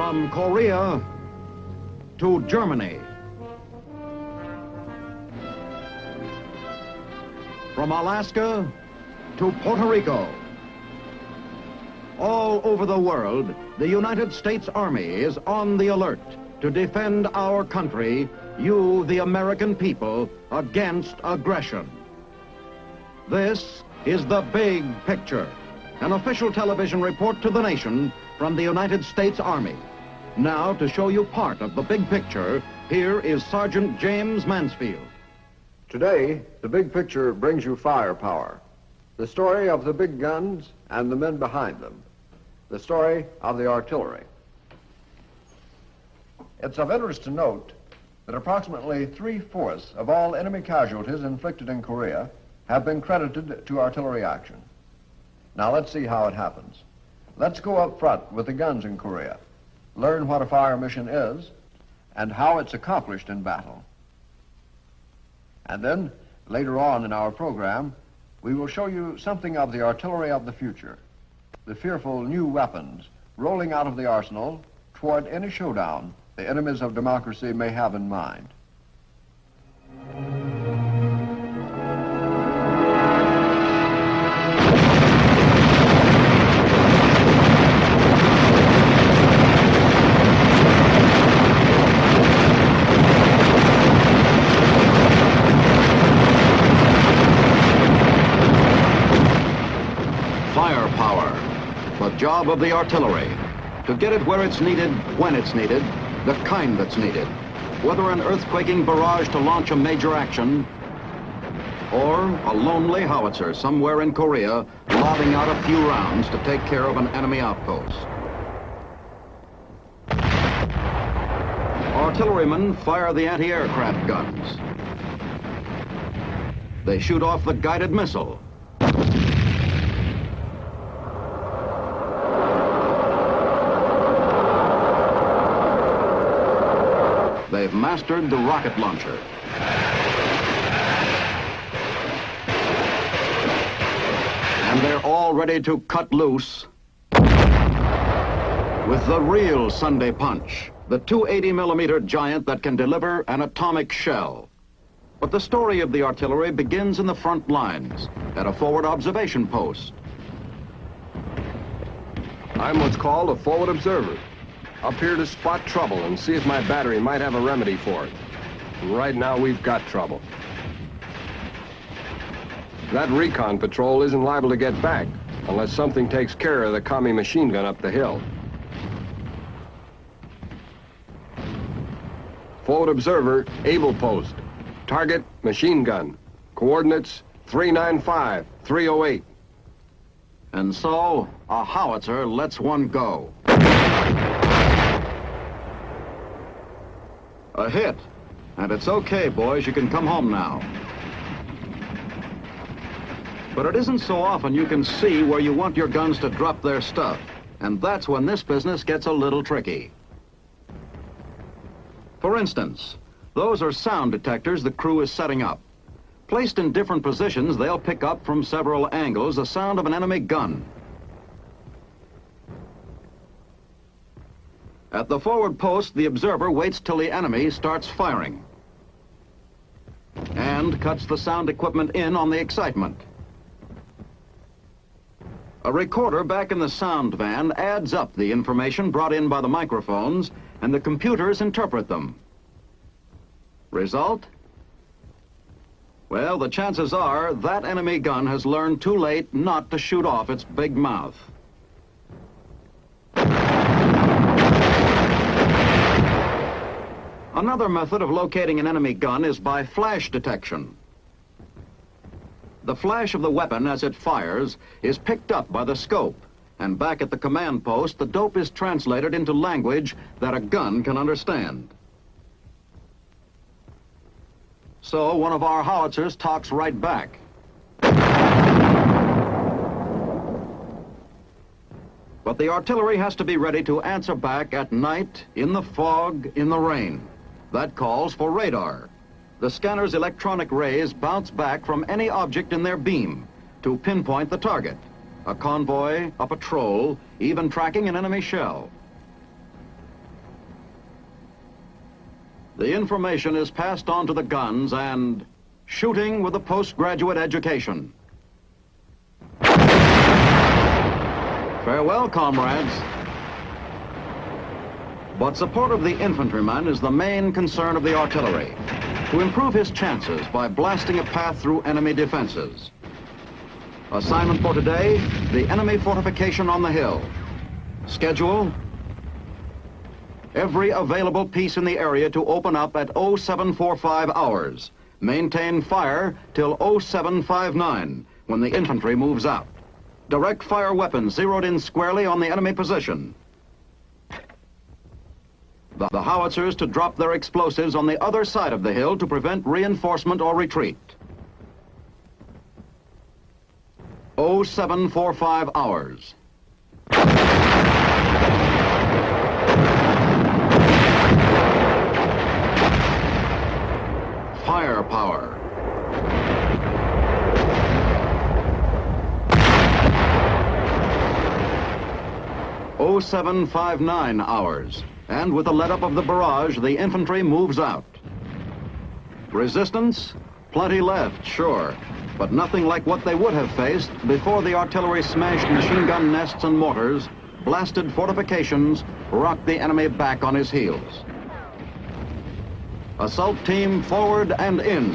From Korea to Germany. From Alaska to Puerto Rico. All over the world, the United States Army is on the alert to defend our country, you, the American people, against aggression. This is The Big Picture, an official television report to the nation from the United States Army. Now, to show you part of the big picture, here is Sergeant James Mansfield. Today, The Big Picture brings you firepower. The story of the big guns and the men behind them. The story of the artillery. It's of interest to note that approximately 3/4 of all enemy casualties inflicted in Korea have been credited to artillery action. Now let's see how it happens. Let's go up front with the guns in Korea, learn what a fire mission is, and how it's accomplished in battle. And then, later on in our program, we will show you something of the artillery of the future, the fearful new weapons rolling out of the arsenal toward any showdown the enemies of democracy may have in mind. Firepower, the job of the artillery, to get it where it's needed, when it's needed, the kind that's needed, whether an earthquaking barrage to launch a major action, or a lonely howitzer somewhere in Korea lobbing out a few rounds to take care of an enemy outpost. Artillerymen fire the anti-aircraft guns. They shoot off the guided missile. They've mastered the rocket launcher. And they're all ready to cut loose with the real Sunday punch, the 280mm giant that can deliver an atomic shell. But the story of the artillery begins in the front lines, at a forward observation post. I'm what's called a forward observer. Up here to spot trouble and see if my battery might have a remedy for it. And right now we've got trouble. That recon patrol isn't liable to get back unless something takes care of the commie machine gun up the hill. Forward observer, able post. Target, machine gun. Coordinates, 395, 308. And so, a howitzer lets one go. A hit. And it's okay, boys, you can come home now. But it isn't so often you can see where you want your guns to drop their stuff. And that's when this business gets a little tricky. For instance, those are sound detectors the crew is setting up. Placed in different positions, they'll pick up from several angles the sound of an enemy gun. At the forward post, the observer waits till the enemy starts firing and cuts the sound equipment in on the excitement. A recorder back in the sound van adds up the information brought in by the microphones, and the computers interpret them. Result? Well, the chances are that enemy gun has learned too late not to shoot off its big mouth. Another method of locating an enemy gun is by flash detection. The flash of the weapon as it fires is picked up by the scope, and back at the command post, the dope is translated into language that a gun can understand. So one of our howitzers talks right back. But the artillery has to be ready to answer back at night, in the fog, in the rain. That calls for radar. The scanner's electronic rays bounce back from any object in their beam to pinpoint the target. A convoy, a patrol, even tracking an enemy shell. The information is passed on to the guns and shooting with a postgraduate education. Farewell, comrades. But support of the infantryman is the main concern of the artillery, to improve his chances by blasting a path through enemy defenses. Assignment for today, the enemy fortification on the hill. Schedule: every available piece in the area to open up at 0745 hours. Maintain fire till 0759, when the infantry moves out. Direct fire weapons zeroed in squarely on the enemy position. The howitzers to drop their explosives on the other side of the hill to prevent reinforcement or retreat. 0745 hours. Firepower. Oh, 0759 hours. And with the let-up of the barrage, the infantry moves out. Resistance? Plenty left, sure, but nothing like what they would have faced before the artillery smashed machine gun nests and mortars, blasted fortifications, rocked the enemy back on his heels. Assault team forward and in.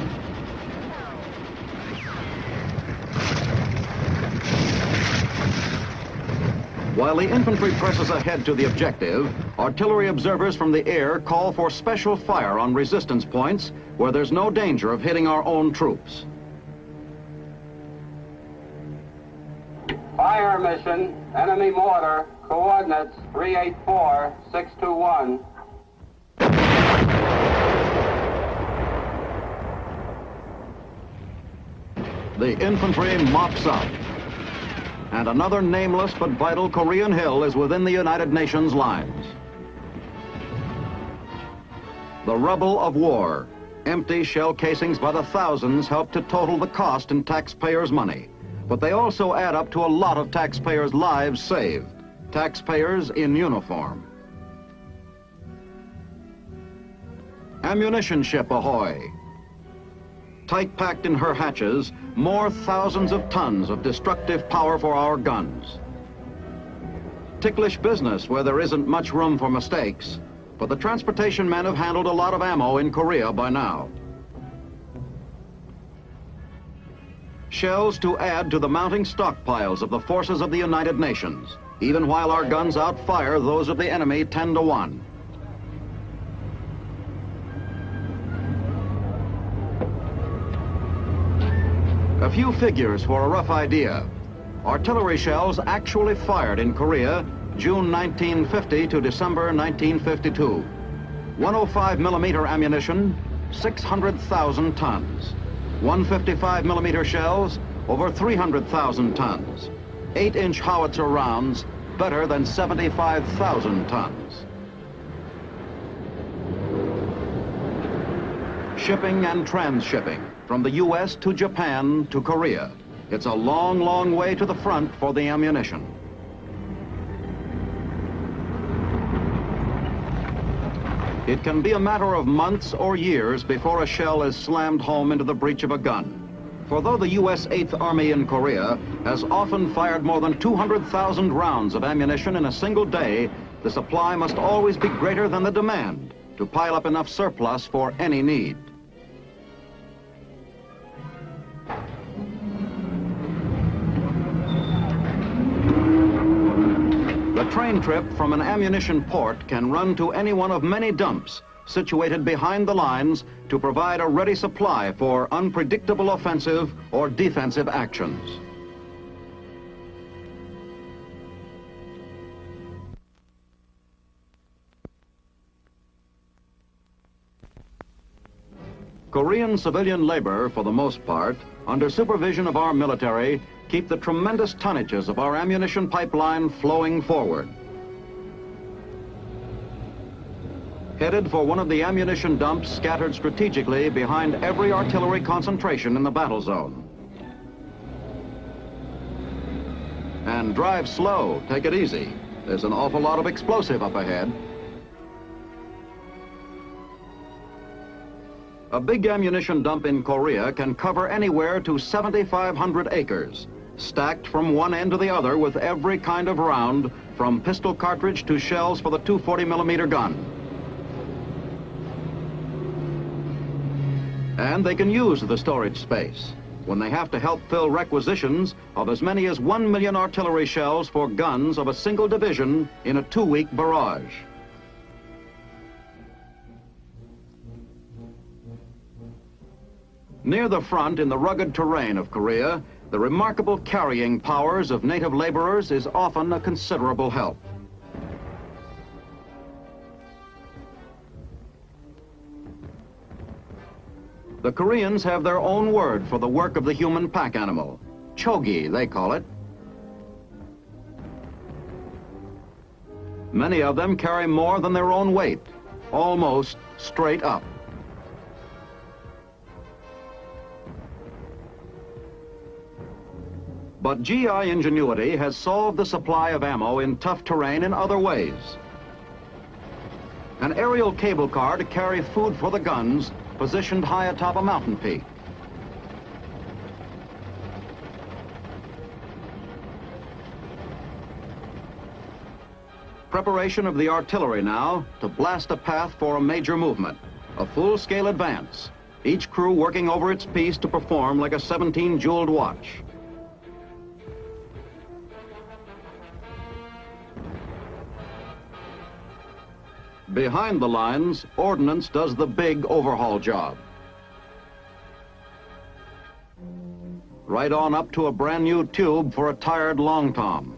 While the infantry presses ahead to the objective, artillery observers from the air call for special fire on resistance points where there's no danger of hitting our own troops. Fire mission, enemy mortar, coordinates 384-621. The infantry mops up. And another nameless but vital Korean hill is within the United Nations lines. The rubble of war, empty shell casings by the thousands, help to total the cost in taxpayers' money. But they also add up to a lot of taxpayers' lives saved, taxpayers in uniform. Ammunition ship ahoy. Tight packed in her hatches, more thousands of tons of destructive power for our guns. Ticklish business where there isn't much room for mistakes, but the transportation men have handled a lot of ammo in Korea by now. Shells to add to the mounting stockpiles of the forces of the United Nations, even while our guns outfire those of the enemy 10 to 1. A few figures for a rough idea. Artillery shells actually fired in Korea June 1950 to December 1952. 105 millimeter ammunition, 600,000 tons. 155 millimeter shells, over 300,000 tons. 8-inch howitzer rounds, better than 75,000 tons. Shipping and transshipping. From the U.S. to Japan to Korea. It's a long, long way to the front for the ammunition. It can be a matter of months or years before a shell is slammed home into the breech of a gun. For though the U.S. 8th Army in Korea has often fired more than 200,000 rounds of ammunition in a single day, the supply must always be greater than the demand to pile up enough surplus for any need. The train trip from an ammunition port can run to any one of many dumps situated behind the lines to provide a ready supply for unpredictable offensive or defensive actions. Korean civilian labor, for the most part, under supervision of our military, keep the tremendous tonnages of our ammunition pipeline flowing forward. Headed for one of the ammunition dumps scattered strategically behind every artillery concentration in the battle zone. And drive slow, take it easy. There's an awful lot of explosive up ahead. A big ammunition dump in Korea can cover anywhere to 7,500 acres, stacked from one end to the other with every kind of round, from pistol cartridge to shells for the 240mm gun. And they can use the storage space when they have to help fill requisitions of as many as 1 million artillery shells for guns of a single division in a 2-week barrage. Near the front in the rugged terrain of Korea, the remarkable carrying powers of native laborers is often a considerable help. The Koreans have their own word for the work of the human pack animal. Chogi, they call it. Many of them carry more than their own weight, almost straight up. But GI ingenuity has solved the supply of ammo in tough terrain in other ways. An aerial cable car to carry food for the guns, positioned high atop a mountain peak. Preparation of the artillery now to blast a path for a major movement, a full-scale advance, each crew working over its piece to perform like a 17-jeweled watch. Behind the lines, ordnance does the big overhaul job. Right on up to a brand new tube for a tired long tom.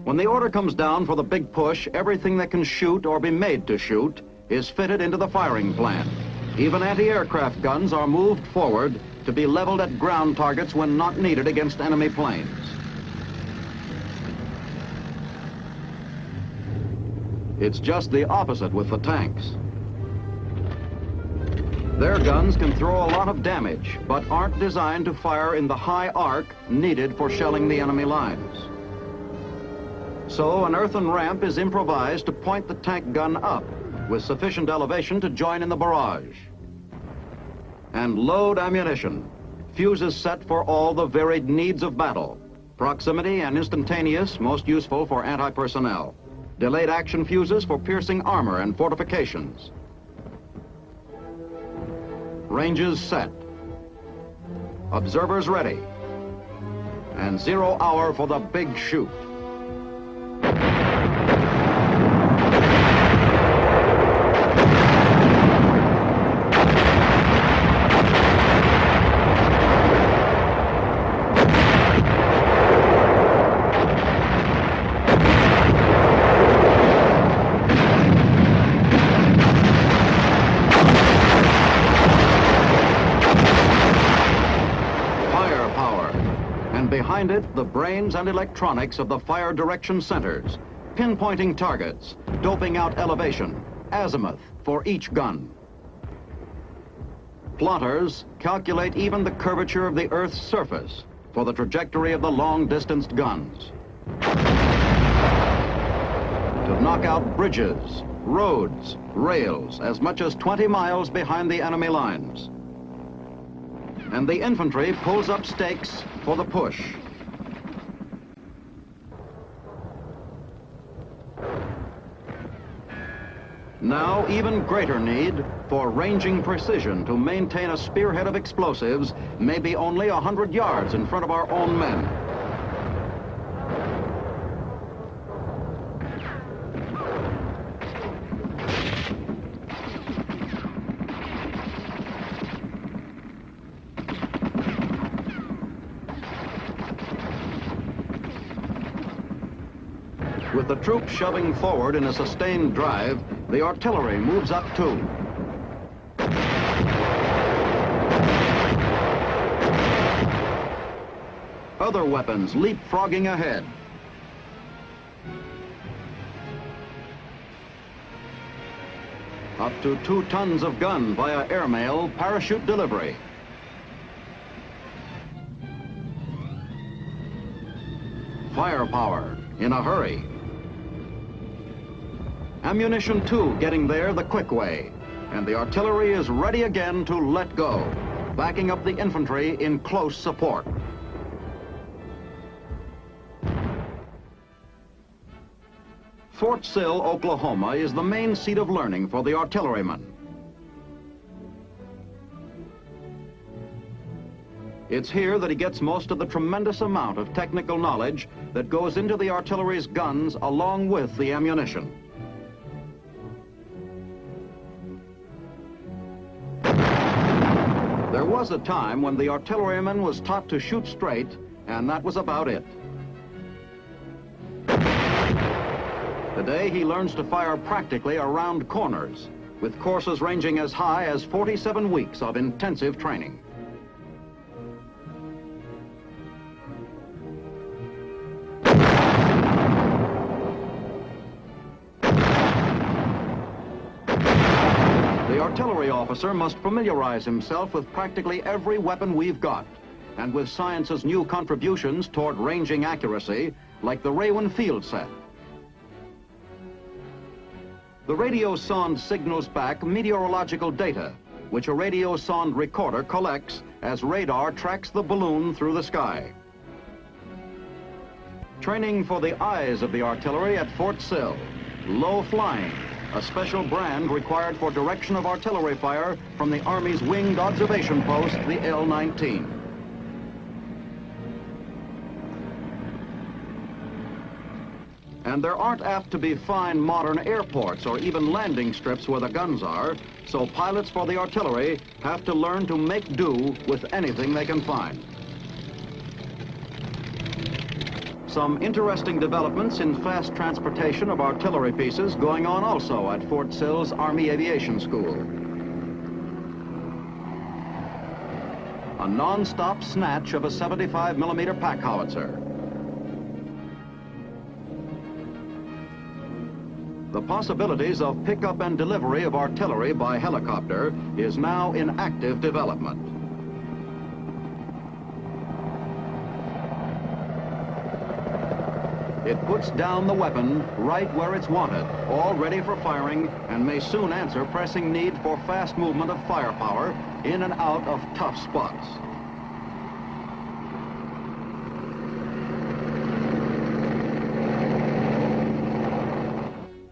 When the order comes down for the big push, everything that can shoot or be made to shoot is fitted into the firing plan. Even anti-aircraft guns are moved forward to be leveled at ground targets when not needed against enemy planes. It's just the opposite with the tanks. Their guns can throw a lot of damage, but aren't designed to fire in the high arc needed for shelling the enemy lines. So an earthen ramp is improvised to point the tank gun up with sufficient elevation to join in the barrage. And load ammunition. Fuses set for all the varied needs of battle. Proximity and instantaneous, most useful for anti-personnel. Delayed action fuses for piercing armor and fortifications. Ranges set. Observers ready. And 0 hour for the big shoot. Behind it, the brains and electronics of the fire direction centers, pinpointing targets, doping out elevation, azimuth for each gun. Plotters calculate even the curvature of the Earth's surface for the trajectory of the long-distanced guns. To knock out bridges, roads, rails, as much as 20 miles behind the enemy lines. And the infantry pulls up stakes for the push. Now, even greater need for ranging precision to maintain a spearhead of explosives, maybe only 100 yards in front of our own men. With the troops shoving forward in a sustained drive, the artillery moves up too. Other weapons leapfrogging ahead. Up to 2 tons of gun via airmail parachute delivery. Firepower in a hurry. Ammunition too getting there the quick way, and the artillery is ready again to let go, backing up the infantry in close support. Fort Sill, Oklahoma is the main seat of learning for the artillerymen. It's here that he gets most of the tremendous amount of technical knowledge that goes into the artillery's guns along with the ammunition. There was a time when the artilleryman was taught to shoot straight, and that was about it. Today he learns to fire practically around corners, with courses ranging as high as 47 weeks of intensive training. The artillery officer must familiarize himself with practically every weapon we've got, and with science's new contributions toward ranging accuracy, like the Raywin field set. The radio sonde signals back meteorological data, which a radio sonde recorder collects as radar tracks the balloon through the sky. Training for the eyes of the artillery at Fort Sill. Low flying, a special brand required for direction of artillery fire from the Army's winged observation post, the L-19. And there aren't apt to be fine modern airports or even landing strips where the guns are, so pilots for the artillery have to learn to make do with anything they can find. Some interesting developments in fast transportation of artillery pieces going on also at Fort Sill's Army Aviation School. A non-stop snatch of a 75mm pack howitzer. The possibilities of pickup and delivery of artillery by helicopter is now in active development. It puts down the weapon right where it's wanted, all ready for firing, and may soon answer pressing need for fast movement of firepower in and out of tough spots.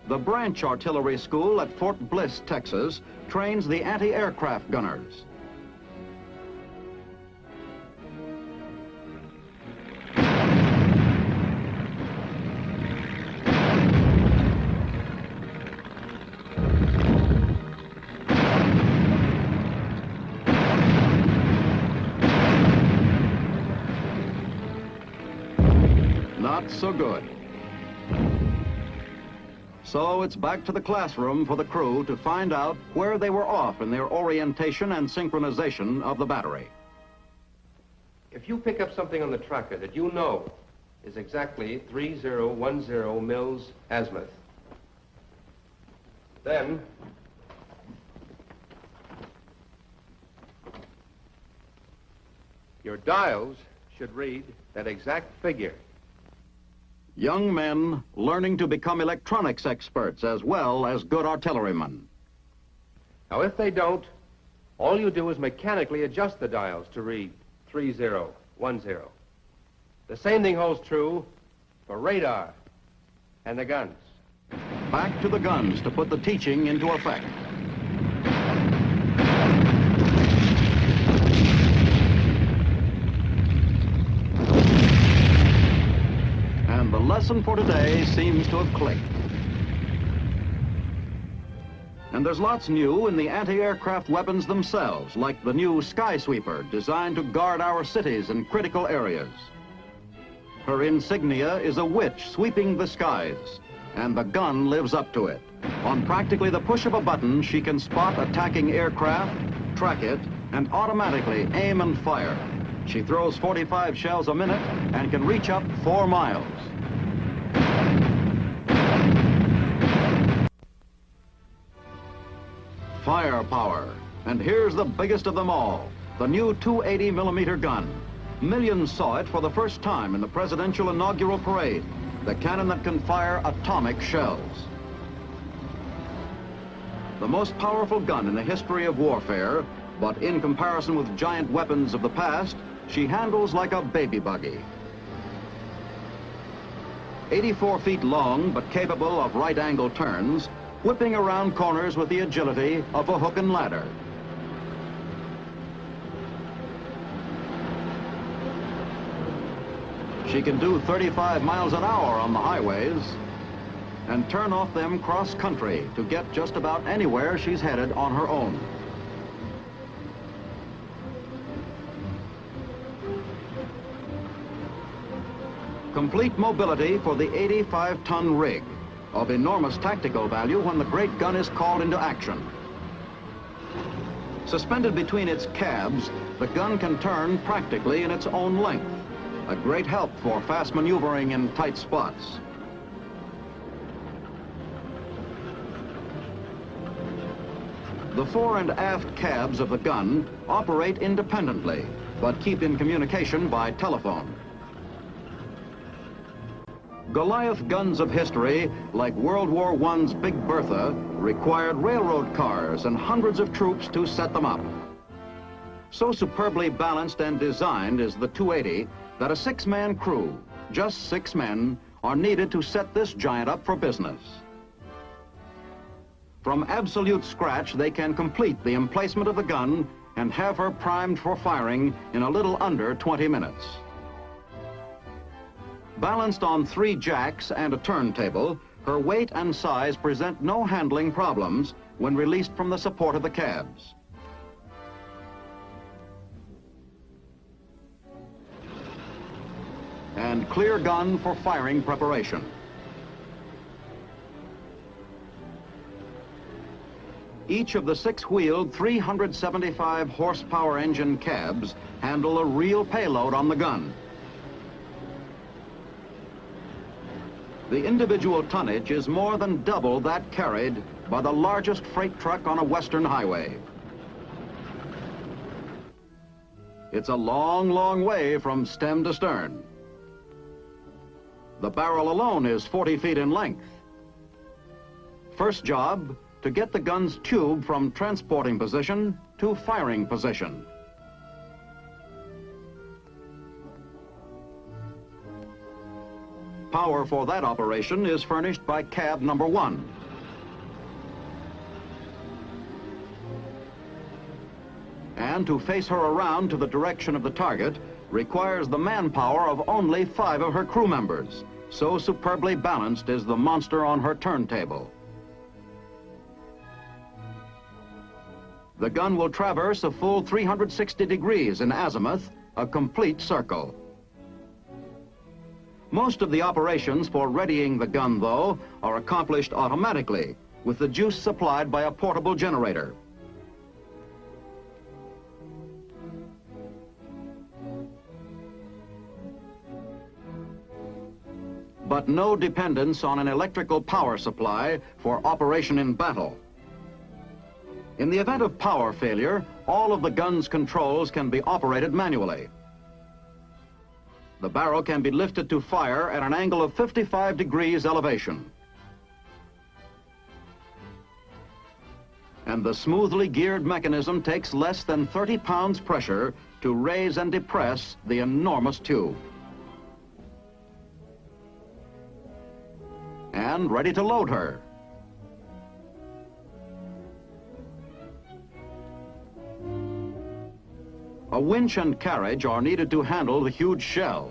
The Branch Artillery School at Fort Bliss, Texas, trains the anti-aircraft gunners. Not so good. So it's back to the classroom for the crew to find out where they were off in their orientation and synchronization of the battery. If you pick up something on the tracker that you know is exactly 3010 mils azimuth, then your dials should read that exact figure. Young men learning to become electronics experts as well as good artillerymen. Now, if they don't, all you do is mechanically adjust the dials to read 3010. The same thing holds true for radar and the guns. Back to the guns to put the teaching into effect. And the lesson for today seems to have clicked. And there's lots new in the anti-aircraft weapons themselves, like the new Sky Sweeper, designed to guard our cities and critical areas. Her insignia is a witch sweeping the skies, and the gun lives up to it. On practically the push of a button, she can spot attacking aircraft, track it, and automatically aim and fire. She throws 45 shells a minute and can reach up 4 miles. Firepower. And here's the biggest of them all, the new 280mm gun. Millions saw it for the first time in the presidential inaugural parade, the cannon that can fire atomic shells. The most powerful gun in the history of warfare, but in comparison with giant weapons of the past, she handles like a baby buggy. 84 feet long, but capable of right-angle turns, whipping around corners with the agility of a hook and ladder. She can do 35 miles an hour on the highways and turn off them cross-country to get just about anywhere she's headed on her own. Complete mobility for the 85-ton rig, of enormous tactical value when the great gun is called into action. Suspended between its cabs, the gun can turn practically in its own length, a great help for fast maneuvering in tight spots. The fore and aft cabs of the gun operate independently, but keep in communication by telephone. Goliath guns of history, like World War I's Big Bertha, required railroad cars and hundreds of troops to set them up. So superbly balanced and designed is the 280 that a 6-man crew, just 6 men, are needed to set this giant up for business. From absolute scratch, they can complete the emplacement of the gun and have her primed for firing in a little under 20 minutes. Balanced on 3 jacks and a turntable, her weight and size present no handling problems when released from the support of the cabs. And clear gun for firing preparation. Each of the 6-wheeled 375 horsepower engine cabs handle a real payload on the gun. The individual tonnage is more than double that carried by the largest freight truck on a western highway. It's a long, long way from stem to stern. The barrel alone is 40 feet in length. First job, to get the gun's tube from transporting position to firing position. Power for that operation is furnished by cab number 1. And to face her around to the direction of the target requires the manpower of only 5 of her crew members. So superbly balanced is the monster on her turntable. The gun will traverse a full 360 degrees in azimuth, a complete circle. Most of the operations for readying the gun, though, are accomplished automatically, with the juice supplied by a portable generator. But no dependence on an electrical power supply for operation in battle. In the event of power failure, all of the gun's controls can be operated manually. The barrel can be lifted to fire at an angle of 55 degrees elevation. And the smoothly geared mechanism takes less than 30 pounds pressure to raise and depress the enormous tube. And ready to load her. A winch and carriage are needed to handle the huge shell.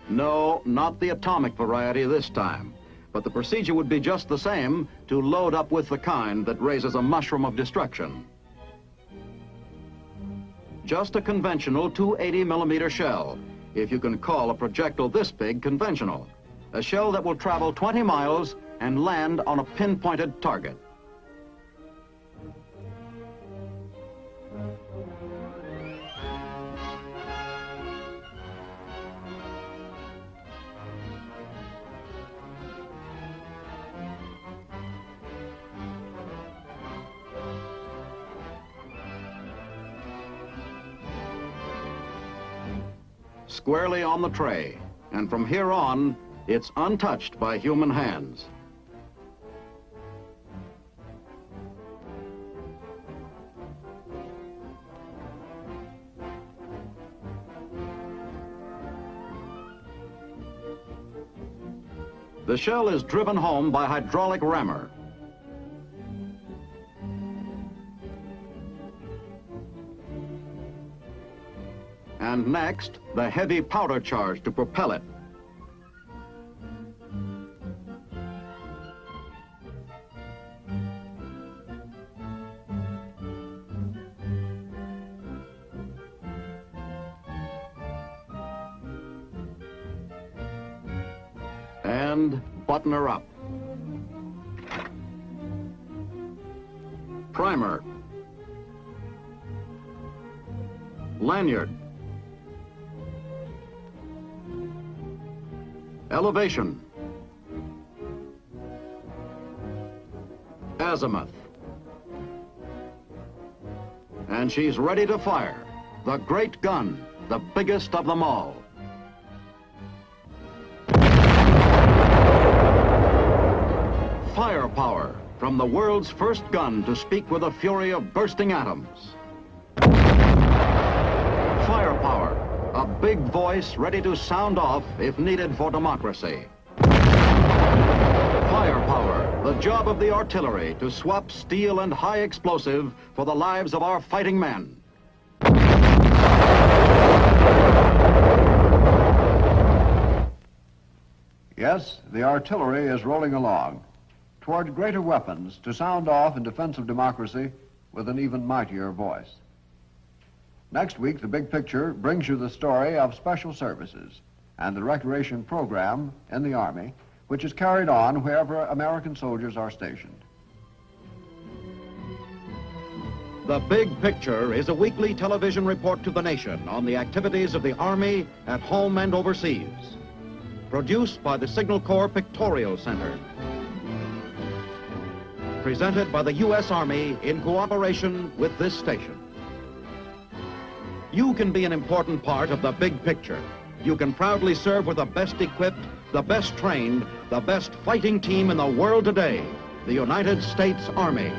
No, not the atomic variety this time, but the procedure would be just the same to load up with the kind that raises a mushroom of destruction. Just a conventional 280mm shell, if you can call a projectile this big conventional. A shell that will travel 20 miles and land on a pinpointed target. squarely on the tray, and from here on, it's untouched by human hands. The shell is driven home by hydraulic rammer. And next, the heavy powder charge to propel it. And button her up. Primer. Lanyard. Elevation. Azimuth. And she's ready to fire. The great gun, the biggest of them all. Firepower, from the world's first gun to speak with the fury of bursting atoms. Firepower, a big voice ready to sound off if needed for democracy. Firepower, the job of the artillery to swap steel and high explosive for the lives of our fighting men. Yes, the artillery is rolling along toward greater weapons to sound off in defense of democracy with an even mightier voice. Next week, The Big Picture brings you the story of special services and the recreation program in the Army, which is carried on wherever American soldiers are stationed. The Big Picture is a weekly television report to the nation on the activities of the Army at home and overseas. Produced by the Signal Corps Pictorial Center. Presented by the U.S. Army in cooperation with this station. You can be an important part of the big picture. You can proudly serve with the best equipped, the best trained, the best fighting team in the world today, the United States Army.